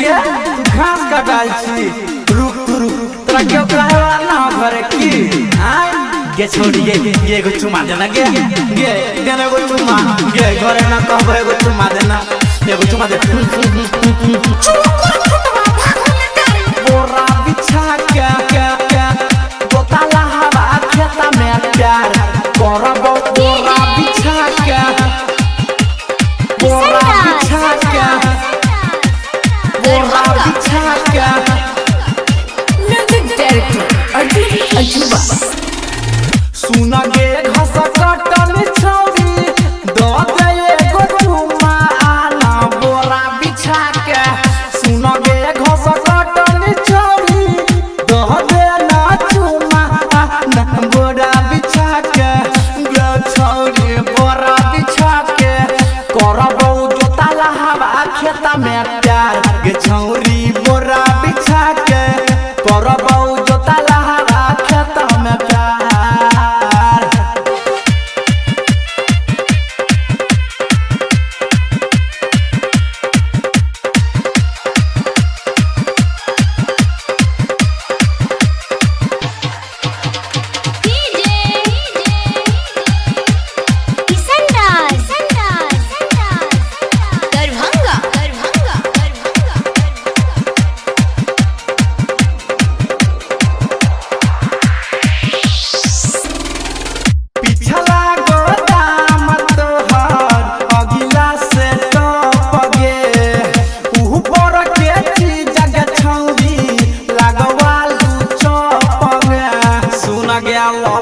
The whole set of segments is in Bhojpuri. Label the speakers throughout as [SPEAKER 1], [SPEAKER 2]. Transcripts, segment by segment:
[SPEAKER 1] गे घास काटाल छी रुक तोरा क्यों कहवा ना भरे की गे छोड़ी ये एगो चुमा देना गे देना एगो चुमा गे घरे ना कहबो एगो चुमा देना एगो चुमा दे बोरा बिछा के बोतला हवा खेता में प्यार करबो बोरा बिछा के बोरा बिछा के बोरा बिछा के
[SPEAKER 2] म्यूजिक डायरेक्टर अर्जुन अजूबा
[SPEAKER 1] सुन गे घस कटल छौरी दो दे एगो चुमा आना बोरा बिछा के सुन गे घस कटल छौरी दो दे ना चुमा आना बोरा बिछा के गे छौरी बोरा बिछा के करबो जोताला हवा खेता में प्यार गे छौरी बोरा बिछा के करबो जोताला हवा खेता में प्यार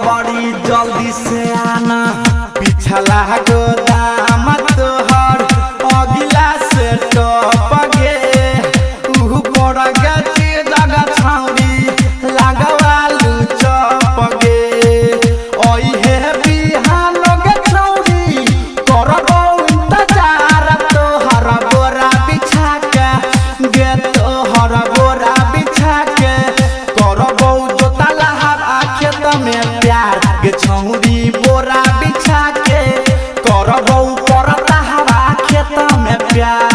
[SPEAKER 1] बड़ी जल्दी से आना पिछला गोदाम तोहर अगिला से टप गे ऊपर गची जगह छौरी लगवालू चप गे ओहे बिहान गे छौरी करबो इंतजार तोहर बोरा बिछा के गे तोहर बोरा बिछा के करबो जोताला हवा खेत में प्यार गे छौरी बोरा बिछा के करबो परता हवा खेत में प्यार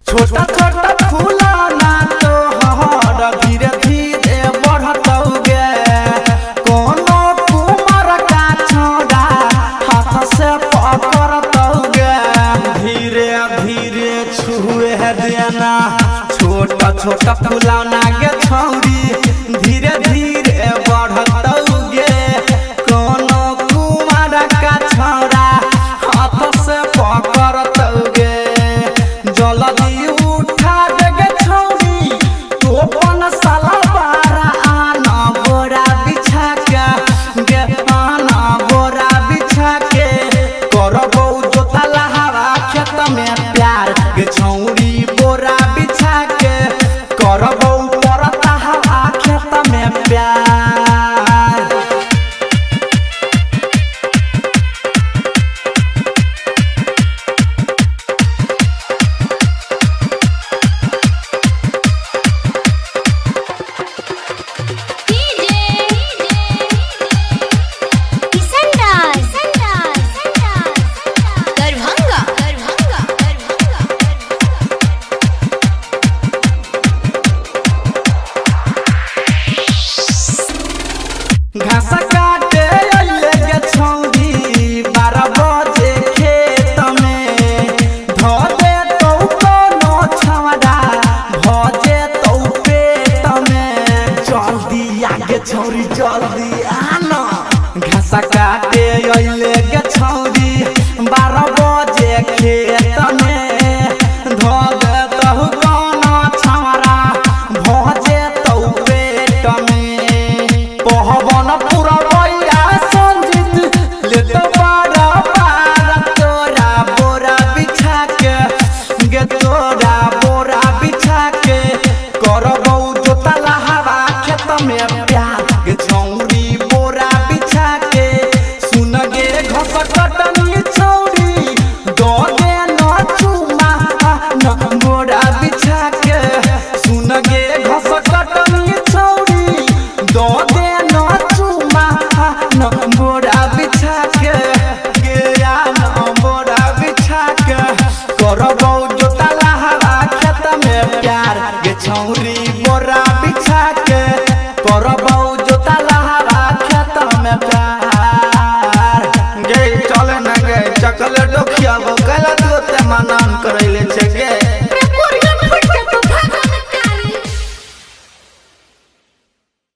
[SPEAKER 1] छोटा छोटा फूला ना तो हर धीरे धीरे बढ़तौ गे कोनो कुमार का छोड़ा हाथ से पकड़तौ गे धीरे धीरे छुए देना छोटा छोटा फूला ना गे छौरी धीरे धीरे बढ़तौ गे कोनो कुमार का छोड़ा हाथ से पकड़तौ गे जल्दी उठा देगे छौरी तो अपन साला बारा आना बोरा बिछा के गे आना बोरा बिछा के करबो जोताला हवा खेत में प्यार गे छौरी बोरा बिछा के करबो परता हवा खेत में प्यार घास काटे अइले गे छौरी 12 बजे खेत में धो दे तो कोनो छवड़ा भजे तो पेट में जल्दी आगे छौरी जल्दी आना घास काटे अइले गे छौरी 12 बजे खेत में धो दे तो कोनो छवड़ा भजे तो पेट में पहवन पूरा भैया संजीत ले तो बड़ा पार तोरा बोरा बिछा के गे तोरा बोरा बिछा के करबो जोताला हवा में प्यार गे छौरी बोरा बिछा के सुन गे घस कटनी छौरी दो दे न चुमा न बोरा बिछा के सुन गे घस कटनी छौरी दो दे न चुमा न बोरा बिछा के गे या न बोरा बिछा के करबौ जोता लहरा खेत में प्यार गे छौरी